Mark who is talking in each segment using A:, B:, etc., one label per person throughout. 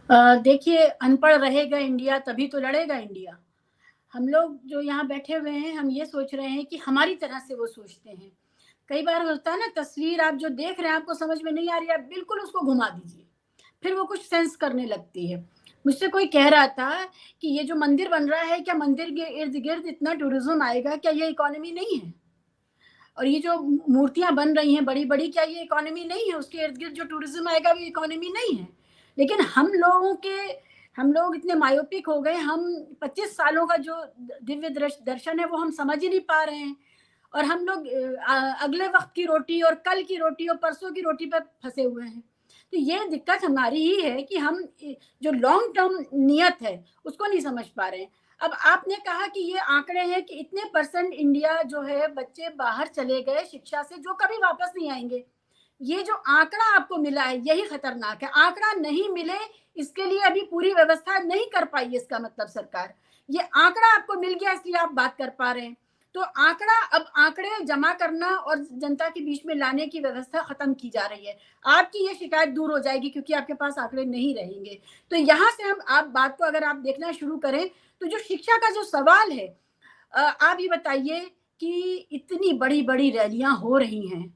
A: देखिए, अनपढ़ रहेगा इंडिया तभी तो लड़ेगा इंडिया। हम लोग जो यहाँ बैठे हुए हैं, हम ये सोच रहे हैं कि हमारी तरह से वो सोचते हैं। कई बार होता है ना, तस्वीर आप जो देख रहे हैं आपको समझ में नहीं आ रही है, आप बिल्कुल उसको घुमा दीजिए, फिर वो कुछ सेंस करने लगती है। मुझसे कोई कह रहा था कि ये जो मंदिर बन रहा है, क्या मंदिर के इर्द-गिर्द इतना टूरिज़्म आएगा, क्या ये इकोनॉमी नहीं है? और ये जो मूर्तियाँ बन रही हैं बड़ी-बड़ी, क्या ये इकोनॉमी नहीं है? उसके इर्द-गिर्द जो टूरिज़्म आएगा, वो इकोनॉमी नहीं है? लेकिन हम लोग इतने मायोपिक हो गए, हम 25 सालों का जो दिव्य दर्शन है, वो हम समझ ही नहीं पा रहे हैं। और हम लोग अगले वक़्त की रोटी और कल की रोटी और परसों की रोटी पे फँसे हुए हैं। तो ये दिक्कत हमारी ही है कि हम जो लॉन्ग टर्म नियत है, उसको नहीं समझ पा रहे हैं। अब आपने कहा कि ये आंकड़े हैं कि इतने परसेंट इंडिया जो है बच्चे बाहर चले गए शिक्षा से जो कभी वापस नहीं आएँगे। ये जो आंकड़ा आपको मिला है यही खतरनाक है। आंकड़ा नहीं मिले इसके लिए अभी पूरी व्यवस्था नहीं कर पाई है इसका मतलब सरकार। ये आंकड़ा आपको मिल गया इसलिए आप बात कर पा रहे हैं। तो आंकड़ा अब आंकड़े जमा करना और जनता के बीच में लाने की व्यवस्था खत्म की जा रही है। आपकी ये शिकायत दूर हो जाएगी क्योंकि आपके पास आंकड़े नहीं रहेंगे। तो यहाँ से हम आप बात को अगर आप देखना शुरू करें तो जो शिक्षा का जो सवाल है आप ये बताइए कि इतनी बड़ी-बड़ी रैलियाँ हो रही हैं,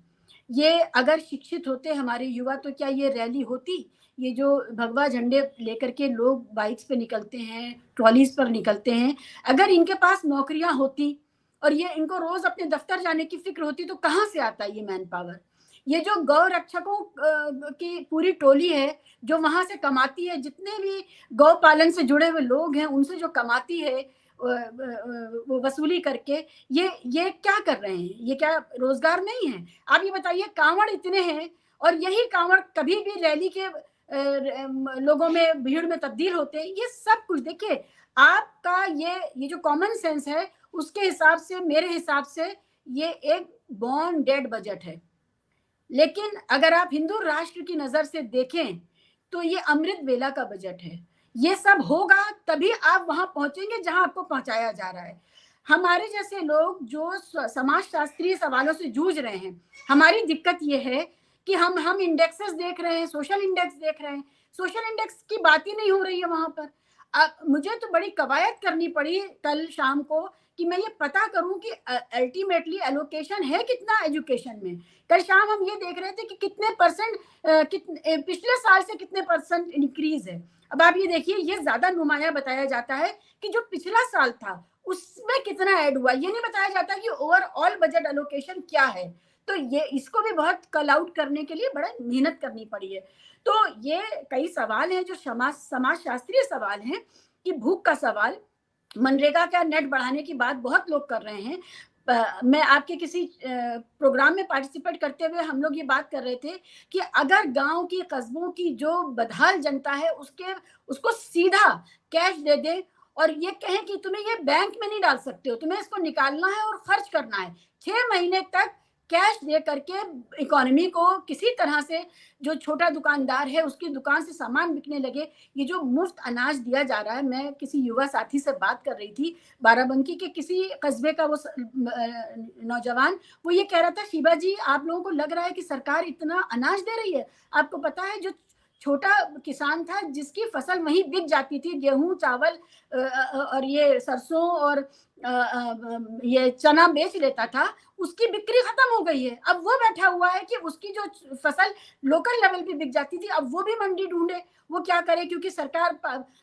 A: ये अगर शिक्षित होते हमारे युवा तो क्या ये रैली होती? ये जो भगवा झंडे लेकर के लोग बाइक्स पे निकलते हैं, ट्रॉलीज़ पर निकलते हैं, अगर इनके पास नौकरियाँ होती और ये इनको रोज़ अपने दफ्तर जाने की फ़िक्र होती तो कहाँ से आता ये मैन पावर? ये जो गौ रक्षकों की पूरी टोली है, जो वहाँ से कमाती है, जितने भी गौ पालन से जुड़े हुए लोग हैं, उनसे जो कमाती है वो वसूली करके ये क्या कर रहे हैं? ये क्या रोज़गार नहीं है? आप ये बताइए काँवड़ इतने हैं और यही काँवड़ कभी भी रैली के लोगों में भीड़ में तब्दील होते हैं। ये सब कुछ देखिए आपका ये जो कॉमन सेंस है उसके हिसाब से मेरे हिसाब से ये एक बोर्न डेड बजट है। लेकिन अगर आप हिंदू राष्ट्र की नज़र से देखें, तो ये अमृत वेला का बजट है। ये सब होगा तभी आप वहाँ पहुँचेंगे जहाँ आपको पहुँचाया जा रहा है। हमारे जैसे लोग जो समाजशास्त्रीय सवालों से जूझ रहे हैं, हमारी दिक्कत ये है कि हम इंडेक्सेस देख रहे हैं, सोशल इंडेक्स देख रहे हैं, सोशल इंडेक्स की बात ही नहीं हो रही है वहाँ पर। मुझे तो बड़ी कवायद करनी पड़ी कल शाम को कि मैं ये पता करूँ कि अल्टीमेटली एलोकेशन है कितना एजुकेशन में। कल शाम हम ये देख रहे थे कि कितने परसेंट पिछले साल से कितने परसेंट इंक्रीज है। अब आप ये देखिए ये ज्यादा नुमाया बताया जाता है कि जो पिछला साल था उसमें कितना ऐड हुआ, ये नहीं बताया जाता कि ओवरऑल बजट एलोकेशन क्या है। तो ये इसको भी बहुत कल आउट करने के लिए बड़ा मेहनत करनी पड़ी है। तो ये कई सवाल हैं जो समाज शास्त्रीय सवाल हैं कि भूख का सवाल, मनरेगा का नेट बढ़ाने की बात बहुत लोग कर रहे हैं। मैं आपके किसी प्रोग्राम में पार्टिसिपेट करते हुए हम लोग ये बात कर रहे थे कि अगर गाँव की, कस्बों की जो बदहाल जनता है उसको सीधा कैश दे दें और ये कहें कि तुम्हें ये बैंक में नहीं डाल सकते हो, तुम्हें इसको निकालना है और खर्च करना है। 6 महीने तक कैश दे करके इकोनॉमी को किसी तरह से जो छोटा दुकानदार है उसकी दुकान से सामान बिकने लगे। ये जो मुफ्त अनाज दिया जा रहा है, मैं किसी युवा साथी से बात कर रही थी, बाराबंकी के किसी कस्बे का वो नौजवान, वो ये कह रहा था शीबा जी आप लोगों को लग रहा है कि सरकार इतना अनाज दे रही है, आपको पता है जो छोटा किसान था जिसकी फसल वहीं बिक जाती थी, गेहूं चावल और ये सरसों और ये चना बेच लेता था, उसकी बिक्री खत्म हो गई है। अब वो बैठा हुआ है कि उसकी जो फसल लोकल लेवल पे बिक जाती थी, अब वो भी मंडी ढूंढे, वो क्या करे क्योंकि सरकार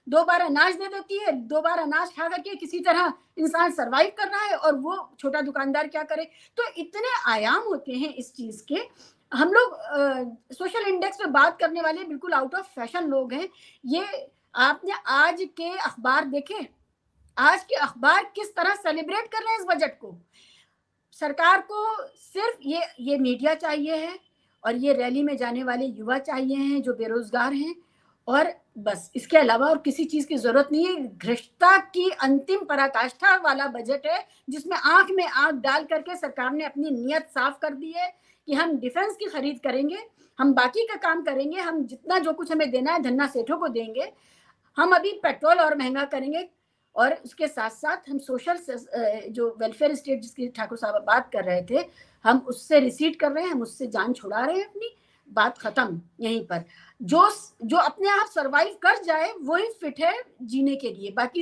A: 2 बार अनाज दे देती है, 2 बार अनाज खा करके किसी तरह इंसान सरवाइव कर रहा है और वो छोटा दुकानदार क्या करे। तो इतने आयाम होते हैं इस चीज के। हम लोग सोशल इंडेक्स पे बात करने वाले बिल्कुल आउट ऑफ फैशन लोग हैं। ये आपने आज के अखबार देखे, आज के अखबार किस तरह सेलिब्रेट कर रहे हैं इस बजट को। सरकार को सिर्फ ये मीडिया चाहिए है और ये रैली में जाने वाले युवा चाहिए हैं जो बेरोजगार हैं और बस इसके अलावा और किसी चीज की जरूरत नहीं है। भ्रष्टता की अंतिम पराकाष्ठा वाला बजट है जिसमें आंख में आंख डाल करके सरकार ने अपनी नीयत साफ कर दी है कि हम डिफेंस की खरीद करेंगे, हम बाकी का काम करेंगे, हम जितना जो कुछ हमें देना है धन्ना सेठों को देंगे, हम अभी पेट्रोल और महंगा करेंगे और उसके साथ साथ हम सोशल जो वेलफेयर स्टेट जिसकी ठाकुर साहब बात कर रहे थे, हम उससे रिसीड कर रहे हैं, हम उससे जान छुड़ा रहे हैं अपनी, बात खत्म यहीं पर। जो जो अपने आप सरवाइव कर जाए वही फिट है जीने के लिए, बाकी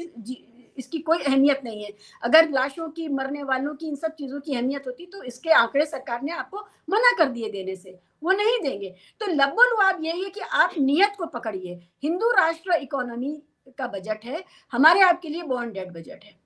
A: इसकी कोई अहमियत नहीं है। अगर लाशों की, मरने वालों की, इन सब चीजों की अहमियत होती तो इसके आंकड़े सरकार ने आपको मना कर दिए देने से, वो नहीं देंगे। तो लबोलुआब यही है कि आप नियत को पकड़िए। हिंदू राष्ट्र इकोनॉमी का बजट है, हमारे आपके लिए बॉर्न डेड बजट है।